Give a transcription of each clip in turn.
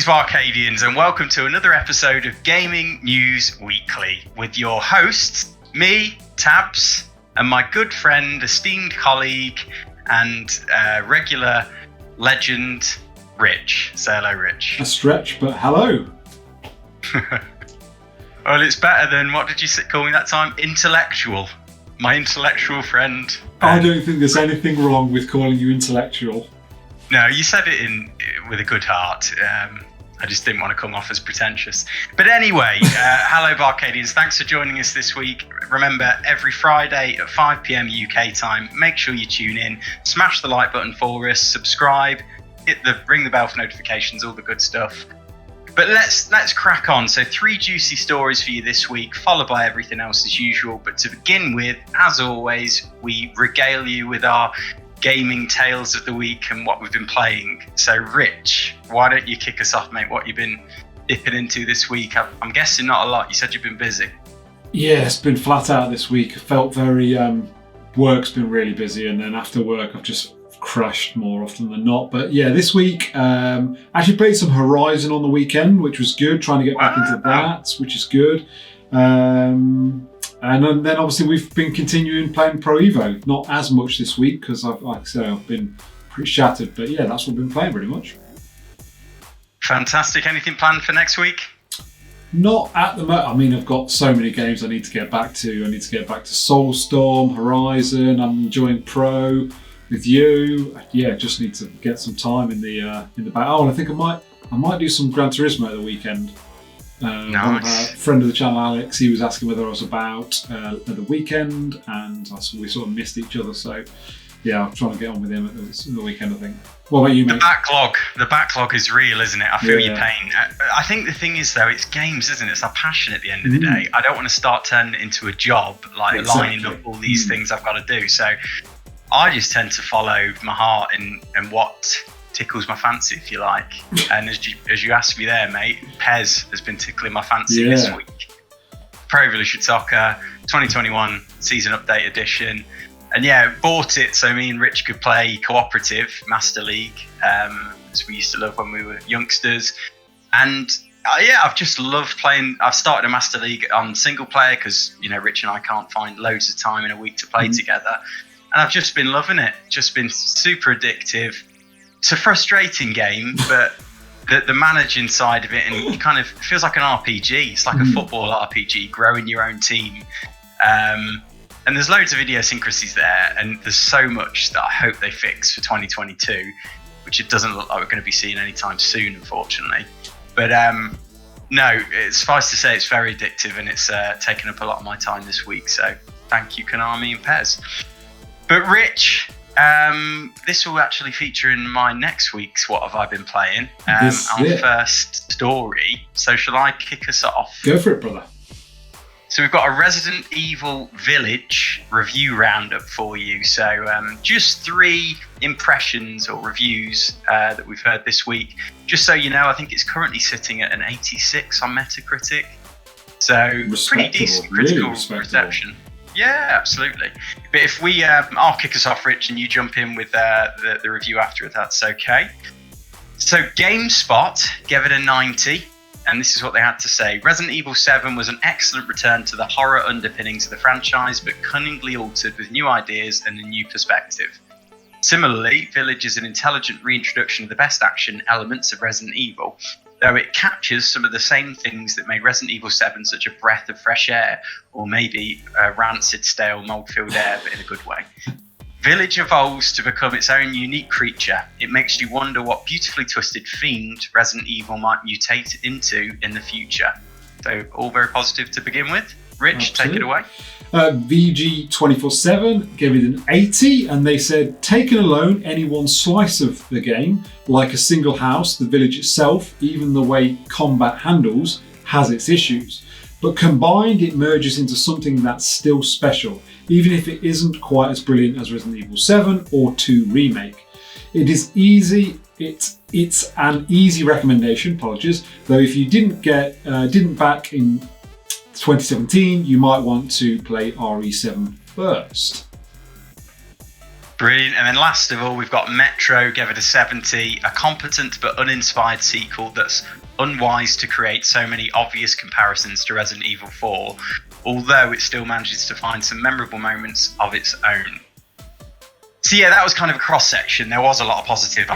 Greetings, Barcadians, and welcome to another episode of Gaming News Weekly with your hosts, me, Tabs, and my good friend, esteemed colleague, and regular legend, Rich. Say hello, Rich. A stretch, but hello. Well, it's better than, what did you call me that time? Intellectual. My intellectual friend. I don't think there's anything wrong with calling you intellectual. No, you said it with a good heart. I just didn't want to come off as pretentious. But anyway, hello Barcadians, thanks for joining us this week. Remember, every Friday at 5 PM UK time, make sure you tune in, smash the like button for us, subscribe, ring the bell for notifications, all the good stuff. But let's crack on. So 3 juicy stories for you this week, followed by everything else as usual. But to begin with, as always, we regale you with our gaming tales of the week and what we've been playing. So Rich, why don't you kick us off, mate? What you've been dipping into this week? I'm guessing not a lot. You said you've been busy. Yeah, it's been flat out this week. I felt very, work's been really busy, and then after work I've just crashed more often than not. But yeah, this week actually played some Horizon on the weekend, which was good, trying to get back into that, which is good. And then obviously we've been continuing playing Pro Evo. Not as much this week because, like I say, I've been pretty shattered. But yeah, that's what I've been playing pretty much. Fantastic. Anything planned for next week? Not at the moment. I mean, I've got so many games I need to get back to. I need to get back to Soulstorm, Horizon. I'm enjoying Pro with you. Yeah, just need to get some time in the back. Oh, and I think I might do some Gran Turismo at the weekend. Nice. A friend of the channel, Alex, he was asking whether I was about at the weekend, and we sort of missed each other. So, yeah, I'm trying to get on with him at the weekend, I think. What about you, mate? The backlog is real, isn't it? I feel your pain. I think the thing is, though, it's games, isn't it? It's our passion at the end of the day. I don't want to start turning it into a job, like lining up all these things I've got to do. So I just tend to follow my heart and what tickles my fancy, if you like. And as you asked me there, mate, Pez has been tickling my fancy this week. Pro Evolution Soccer 2021 Season Update Edition. And yeah, bought it so me and Rich could play cooperative Master League, as we used to love when we were youngsters. And yeah, I've just loved playing. I've started a Master League on single player because, you know, Rich and I can't find loads of time in a week to play together. And I've just been loving it. Just been super addictive. It's a frustrating game, but the managing side of it, and it kind of feels like an RPG. It's like a football RPG, growing your own team. And there's loads of idiosyncrasies there, and there's so much that I hope they fix for 2022, which it doesn't look like we're going to be seeing anytime soon, unfortunately. But no, it's suffice to say it's very addictive, and it's taken up a lot of my time this week. So thank you, Konami and Pez. But Rich, this will actually feature in my next week's What Have I Been Playing? Our first story. So shall I kick us off? Go for it, brother. So we've got a Resident Evil Village review roundup for you. So just 3 impressions or reviews that we've heard this week. Just so you know, I think it's currently sitting at an 86 on Metacritic. So pretty decent critical reception. Yeah, absolutely. But if I'll kick us off, Rich, and you jump in with the review after, if that's okay. So GameSpot gave it a 90, and this is what they had to say. Resident Evil 7 was an excellent return to the horror underpinnings of the franchise, but cunningly altered with new ideas and a new perspective. Similarly, Village is an intelligent reintroduction of the best action elements of Resident Evil, though it captures some of the same things that made Resident Evil 7 such a breath of fresh air, or maybe a rancid, stale, mold-filled air, but in a good way. Village evolves to become its own unique creature. It makes you wonder what beautifully twisted fiend Resident Evil might mutate into in the future. So all very positive to begin with. Rich, Take it away. VG247 gave it an 80, and they said, taken alone, any one slice of the game, like a single house, the village itself, even the way combat handles, has its issues. But combined, it merges into something that's still special, even if it isn't quite as brilliant as Resident Evil 7 or 2 Remake. It is easy. It's an easy recommendation, apologies, though if you didn't back in 2017, you might want to play RE7 first. Brilliant. And then last of all, we've got Metro, gave it a 70, a competent but uninspired sequel that's unwise to create so many obvious comparisons to Resident Evil 4, although it still manages to find some memorable moments of its own. So yeah, that was kind of a cross-section. There was a lot of positive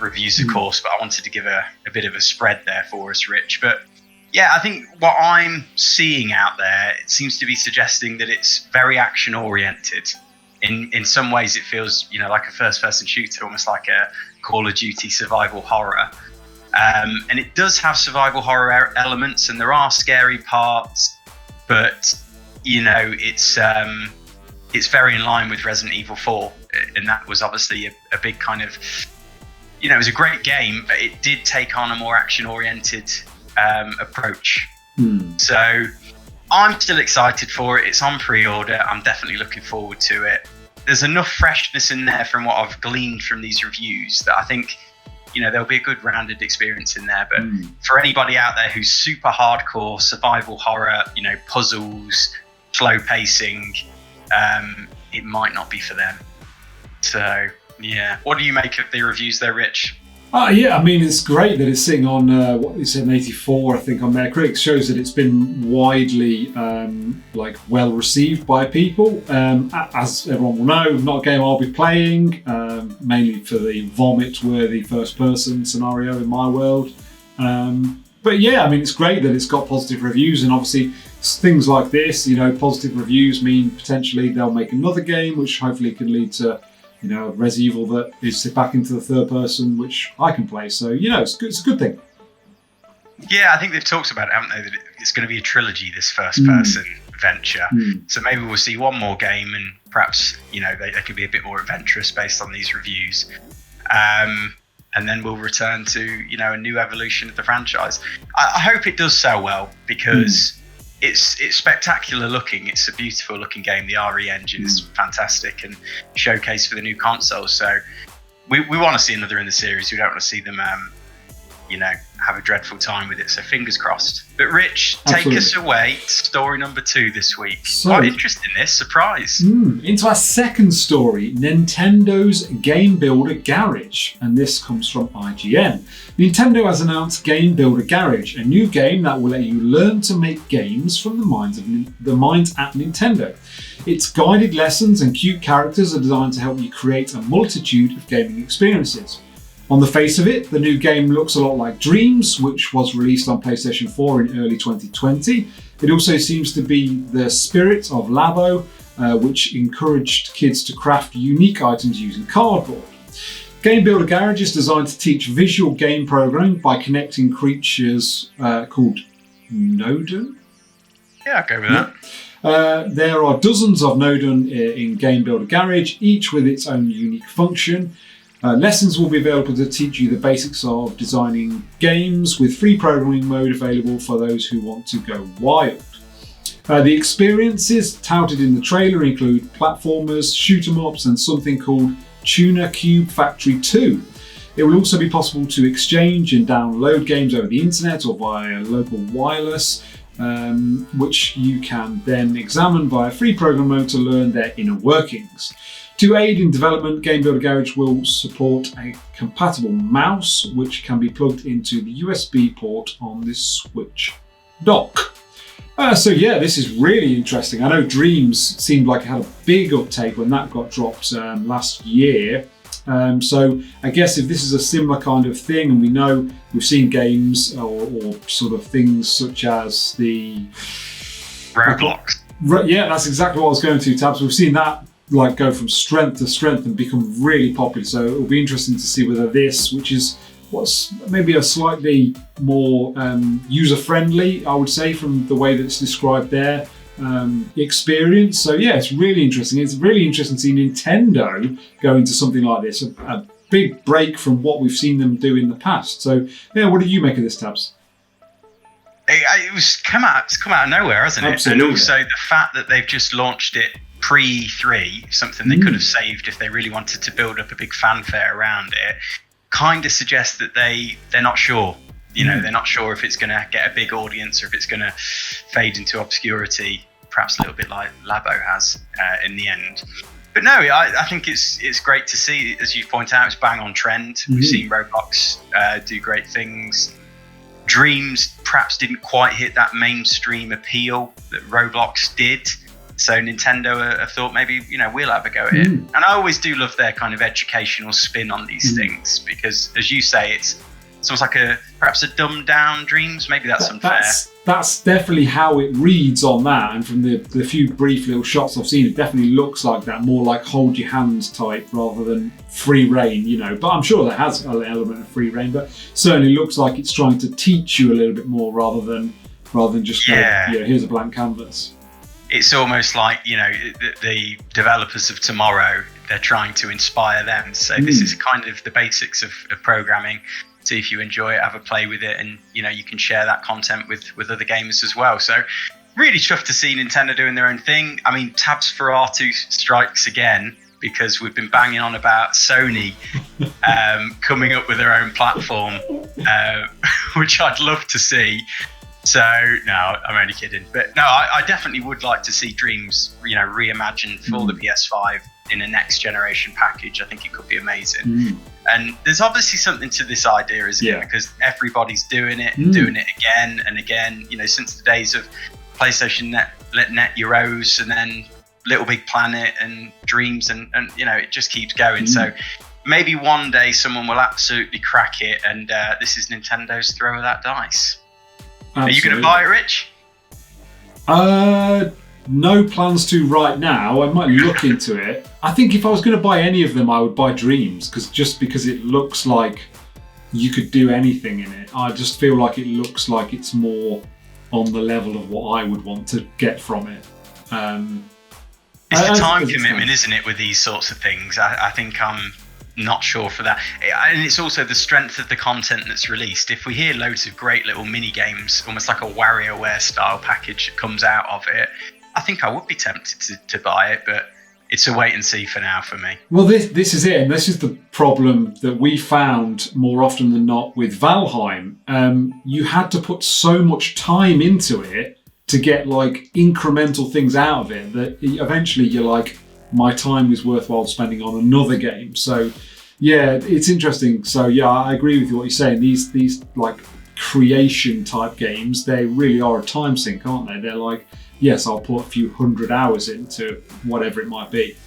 reviews, of course, but I wanted to give a bit of a spread there for us, Rich. But yeah, I think what I'm seeing out there, it seems to be suggesting that it's very action-oriented. In some ways, it feels, like a first-person shooter, almost like a Call of Duty survival horror. And it does have survival horror elements, and there are scary parts, but it's very in line with Resident Evil 4, and that was obviously a big kind of, it was a great game, but it did take on a more action-oriented approach. So I'm still excited for it. It's on pre-order. I'm definitely looking forward to it. There's enough freshness in there from what I've gleaned from these reviews that I think, there'll be a good rounded experience in there. But for anybody out there who's super hardcore survival horror, puzzles, slow pacing, it might not be for them. So, yeah. What do you make of the reviews there, Rich? Yeah, I mean, it's great that it's sitting on, what you said, an 84, I think, on Metacritic. Shows that it's been widely, well received by people. As everyone will know, not a game I'll be playing, mainly for the vomit-worthy first-person scenario in my world. But yeah, I mean, it's great that it's got positive reviews, and obviously things like this, positive reviews mean potentially they'll make another game, which hopefully can lead to Resi Evil that is back into the third person, which I can play. So, it's a good thing. Yeah, I think they've talked about it, haven't they? That it's going to be a trilogy, this first person venture. So maybe we'll see one more game, and perhaps, they could be a bit more adventurous based on these reviews. And then we'll return to, a new evolution of the franchise. I hope it does sell well, because it's spectacular looking. It's a beautiful looking game. The RE engine is fantastic and showcase for the new console. So we want to see another in the series. We don't want to see them, have a dreadful time with it. So fingers crossed. But Rich, take us away. Story number 2 this week. So, quite interesting, this surprise. Into our second story, Nintendo's Game Builder Garage, and this comes from IGN. Nintendo has announced Game Builder Garage, a new game that will let you learn to make games from the minds at Nintendo. Its guided lessons and cute characters are designed to help you create a multitude of gaming experiences. On the face of it, the new game looks a lot like Dreams, which was released on PlayStation 4 in early 2020. It also seems to be the spirit of Labo, which encouraged kids to craft unique items using cardboard. Game Builder Garage is designed to teach visual game programming by connecting creatures called Nodon. Yeah, I'll go with that. There are dozens of Nodon in Game Builder Garage, each with its own unique function. Lessons will be available to teach you the basics of designing games, with free programming mode available for those who want to go wild. The experiences touted in the trailer include platformers, shoot 'em ups, and something called Tuna Cube Factory 2. It will also be possible to exchange and download games over the internet or via local wireless, which you can then examine via free program mode to learn their inner workings. To aid in development, Game Builder Garage will support a compatible mouse, which can be plugged into the USB port on this Switch dock. So yeah, this is really interesting. I know Dreams seemed like it had a big uptake when that got dropped last year. So I guess if this is a similar kind of thing, and we know we've seen games or sort of things such as the Roblox. Yeah, that's exactly what I was going to, Tabs. We've seen that go from strength to strength and become really popular. So it'll be interesting to see whether this, which is what's maybe a slightly more user-friendly, I would say, from the way that it's described there, experience. So yeah, it's really interesting. It's really interesting to see Nintendo go into something like this, a big break from what we've seen them do in the past. So yeah, what do you make of this, Tabs? It's come out of nowhere, hasn't it? Absolutely. And also the fact that they've just launched it pre-3, something they could have saved if they really wanted to build up a big fanfare around it, kind of suggests that they're not sure. They're not sure if it's going to get a big audience or if it's going to fade into obscurity, perhaps a little bit like Labo has in the end. But no, I think it's great to see, as you point out, it's bang on trend. We've seen Roblox do great things. Dreams perhaps didn't quite hit that mainstream appeal that Roblox did. So Nintendo have thought maybe, we'll have a go at it. And I always do love their kind of educational spin on these things because, as you say, it's almost like perhaps a dumbed down Dreams. Maybe that's unfair. That's definitely how it reads on that. And from the few brief little shots I've seen, it definitely looks like that, more like hold your hands type rather than free reign, But I'm sure that has an element of free reign, but certainly looks like it's trying to teach you a little bit more rather than just here's a blank canvas. It's almost like, the developers of tomorrow, they're trying to inspire them. So this is kind of the basics of programming. See if you enjoy it, have a play with it, and you can share that content with other gamers as well. So really chuffed to see Nintendo doing their own thing. I mean, tabs for R2 strikes again, because we've been banging on about Sony coming up with their own platform, which I'd love to see. So no, I'm only kidding. But no, I definitely would like to see Dreams, reimagined for the PS5 in a next generation package. I think it could be amazing. And there's obviously something to this idea, isn't it? Because everybody's doing it and doing it again and again. Since the days of PlayStation Net Euros and then Little Big Planet and Dreams, and it just keeps going. So maybe one day someone will absolutely crack it, and this is Nintendo's throw of that dice. Absolutely. Are you going to buy it, Rich? No plans to right now. I might look into it. I think if I was going to buy any of them, I would buy Dreams, because it looks like you could do anything in it. I just feel like it looks like it's more on the level of what I would want to get from it. It's the time commitment, isn't it, with these sorts of things? I think I'm not sure for that. And it's also the strength of the content that's released. If we hear loads of great little mini games, almost like a WarioWare style package that comes out of it, I think I would be tempted to buy it, but it's a wait and see for now for me. Well, this is it, and this is the problem that we found more often than not with Valheim. You had to put so much time into it to get like incremental things out of it that eventually you're like, my time was worthwhile spending on another game. So yeah, it's interesting. So yeah, I agree with what you're saying. These like creation type games, they really are a time sink, aren't they? They're like, yes, I'll put a few 100 hours into whatever it might be.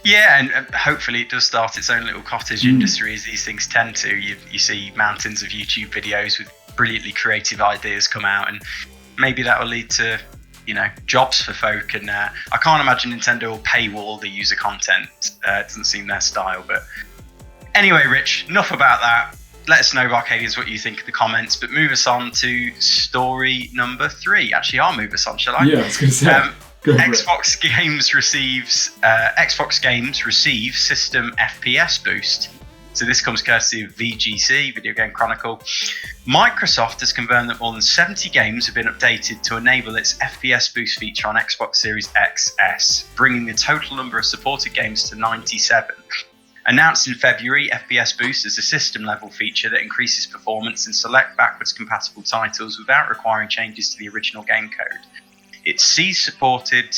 Yeah, and hopefully it does start its own little cottage industry, as these things tend to. You see mountains of YouTube videos with brilliantly creative ideas come out, and maybe that will lead to jobs for folk. And I can't imagine Nintendo will paywall the user content. It doesn't seem their style. But anyway, Rich, enough about that. Let us know, Barcadians, what you think in the comments. But move us on to story number 3. Actually, I'll move us on, shall I? Yeah, I was going to say. Xbox Games receive system FPS boost. So this comes courtesy of VGC, Video Game Chronicle. Microsoft has confirmed that more than 70 games have been updated to enable its FPS boost feature on Xbox Series XS, bringing the total number of supported games to 97. Announced in February, FPS Boost is a system-level feature that increases performance in select backwards-compatible titles without requiring changes to the original game code. It sees supported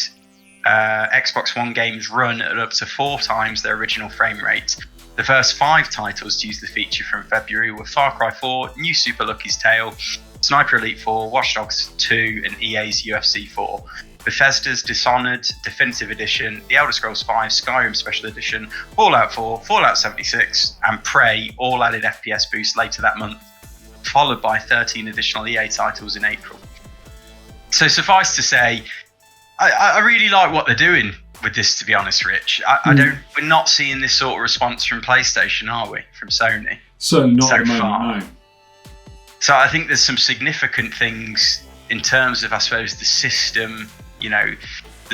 Xbox One games run at up to 4 times their original frame rate. The first 5 titles to use the feature from February were Far Cry 4, New Super Lucky's Tale, Sniper Elite 4, Watch Dogs 2, and EA's UFC 4. Bethesda's Dishonored Definitive Edition, The Elder Scrolls V Skyrim Special Edition, Fallout 4, Fallout 76, and Prey all added FPS boost later that month, followed by 13 additional EA titles in April. So suffice to say, I really like what they're doing with this, to be honest, Rich. We're not seeing this sort of response from PlayStation, are we? From Sony? Certainly not so at the far. moment, no. So I think there's some significant things in terms of, I suppose, the system, the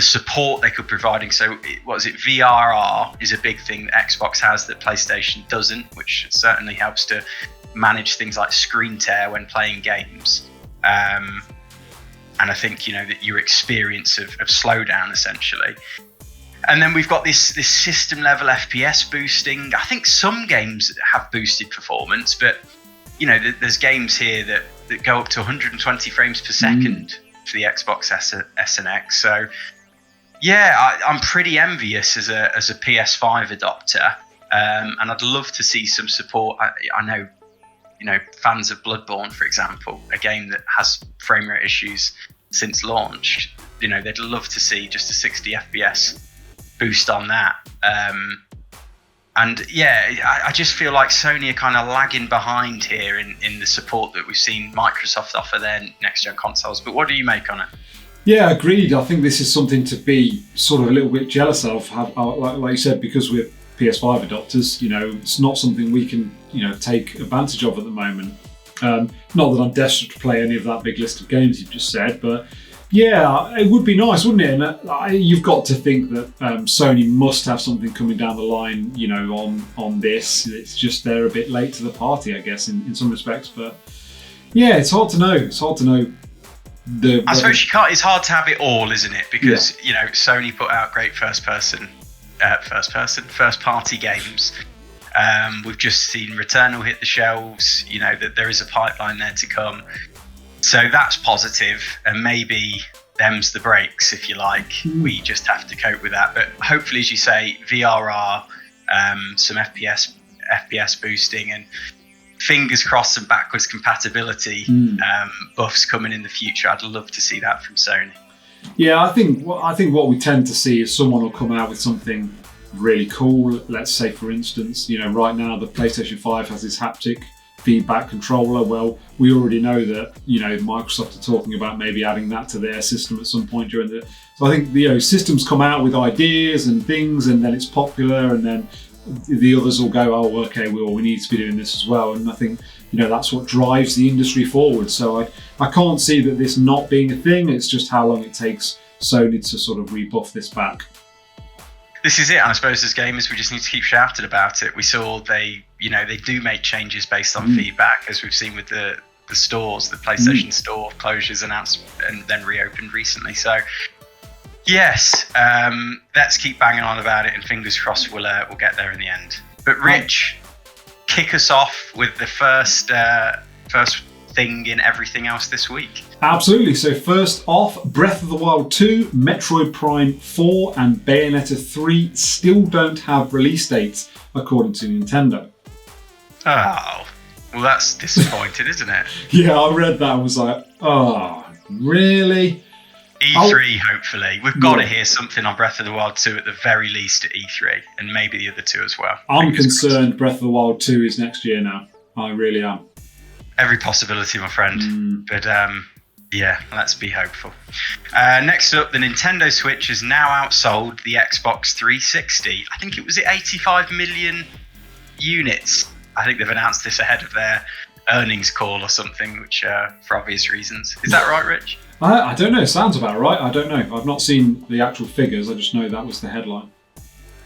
support they could be providing. So VRR is a big thing that Xbox has that PlayStation doesn't, which certainly helps to manage things like screen tear when playing games. And I think, that your experience of slowdown, essentially. And then we've got this system level FPS boosting. I think some games have boosted performance, but there's games here that go up to 120 frames per second for the Xbox S and X. So Yeah, I'm pretty envious as a PS5 adopter, and I'd love to see some support. I know, fans of Bloodborne, for example, a game that has frame rate issues since launch. They'd love to see just a 60 FPS boost on that. And yeah, I just feel like Sony are kind of lagging behind here in the support that we've seen Microsoft offer their next gen consoles. But what do you make on it? Yeah, agreed. I think this is something to be sort of a little bit jealous of, like you said, because we're PS5 adopters. It's not something we can, take advantage of at the moment. Not that I'm desperate to play any of that big list of games you've just said, but yeah, it would be nice, wouldn't it? And you've got to think that Sony must have something coming down the line, on this. It's just they're a bit late to the party, I guess, in some respects. But yeah, it's hard to know. I suppose you can't. It's hard to have it all, isn't it? Because Sony put out great first party games. We've just seen Returnal hit the shelves. That there is a pipeline there to come. So that's positive, and maybe them's the breaks, if you like. We just have to cope with that. But hopefully, as you say, VRR, some FPS boosting, and fingers crossed some backwards compatibility buffs coming in the future. I'd love to see that from Sony. Yeah, I think what we tend to see is someone will come out with something really cool. Let's say, for instance, right now the PlayStation 5 has this haptic feedback controller. Well, we already know that Microsoft are talking about maybe adding that to their system at some point during the. So I think systems come out with ideas and things, and then it's popular, and then the others will go, oh, okay, we need to be doing this as well. And I think that's what drives the industry forward. So I can't see that this not being a thing. It's just how long it takes Sony to sort of rebuff this back. This is it, and I suppose as gamers we just need to keep shouting about it. We saw they do make changes based on feedback, as we've seen with the stores, the PlayStation Store closures announced and then reopened recently. So yes, let's keep banging on about it, and fingers crossed we'll get there in the end. But Rich, kick us off with the first thing in everything else this week. Absolutely. So first off, Breath of the Wild 2, Metroid Prime 4 and Bayonetta 3 still don't have release dates, according to Nintendo. Oh, well that's disappointing, isn't it? Yeah, I read that and was like, oh, really? E3, hopefully. We've got to hear something on Breath of the Wild 2 at the very least at E3, and maybe the other two as well. I'm concerned Breath of the Wild 2 is next year now. I really am. Every possibility, my friend. But yeah, let's be hopeful. Next up, the Nintendo Switch has now outsold the Xbox 360. I think it was at 85 million units. I think they've announced this ahead of their earnings call or something, which for obvious reasons. Is that right, Rich? I don't know. Sounds about right. I don't know. I've not seen the actual figures. I just know that was the headline.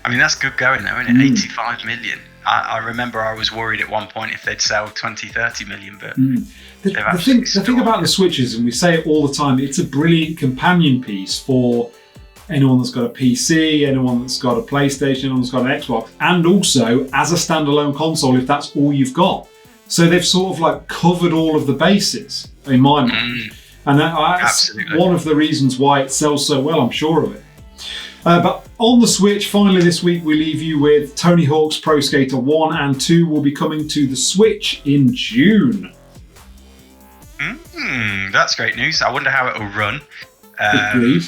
I mean, that's good going though, isn't it? 85 million. I remember I was worried at one point if they'd sell 20, 30 million, but the thing about the Switch is, and we say it all the time, it's a brilliant companion piece for anyone that's got a PC, anyone that's got a PlayStation, anyone that's got an Xbox, and also as a standalone console if that's all you've got. So they've sort of like covered all of the bases in my mind. And that's one of the reasons why it sells so well, I'm sure of it. But on the Switch, finally this week, we leave you with Tony Hawk's Pro Skater 1 and 2 will be coming to the Switch in June. That's great news. I wonder how it'll run. Agreed.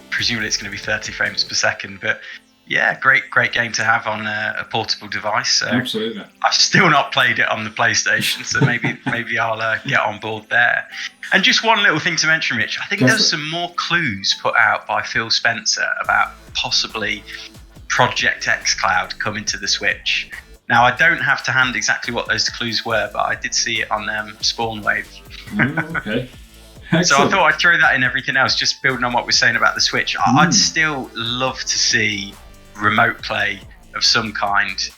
Presumably it's going to be 30 frames per second, but yeah, great game to have on a portable device. So absolutely. I've still not played it on the PlayStation, so maybe I'll get on board there. And just one little thing to mention, Rich. I think there's some more clues put out by Phil Spencer about possibly Project xCloud coming to the Switch. Now, I don't have to hand exactly what those clues were, but I did see it on Spawn Wave. Okay. So I thought I'd throw that in everything else, just building on what we're saying about the Switch. I'd still love to see remote play of some kind,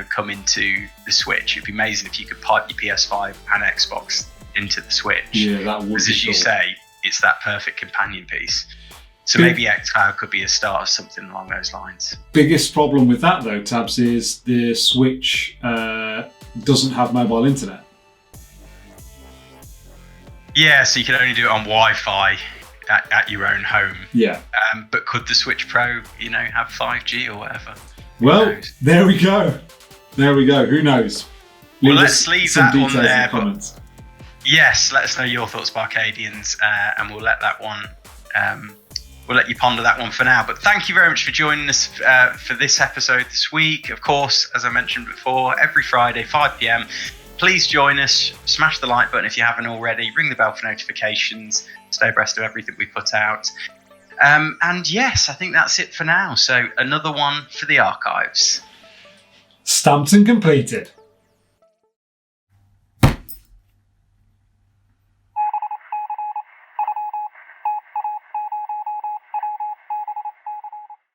come into the Switch. It'd be amazing if you could pipe your PS5 and Xbox into the Switch. Yeah, that would be as you say, it's that perfect companion piece. So maybe xCloud could be a start of something along those lines. Biggest problem with that though, Tabs, is the Switch doesn't have mobile internet. Yeah, so you can only do it on Wi-Fi. at your own home. Yeah. But could the Switch Pro, have 5G or whatever? Well, there we go. Who knows? Well, let's leave that on there. In the comments. Yes, let us know your thoughts, BArcadians, and we'll let that one. We'll let you ponder that one for now. But thank you very much for joining us for this episode this week. Of course, as I mentioned before, every Friday, 5 p.m. Please join us. Smash the like button if you haven't already. Ring the bell for notifications. Stay abreast of everything we put out. And yes, I think that's it for now. So another one for the archives. Stamped and completed.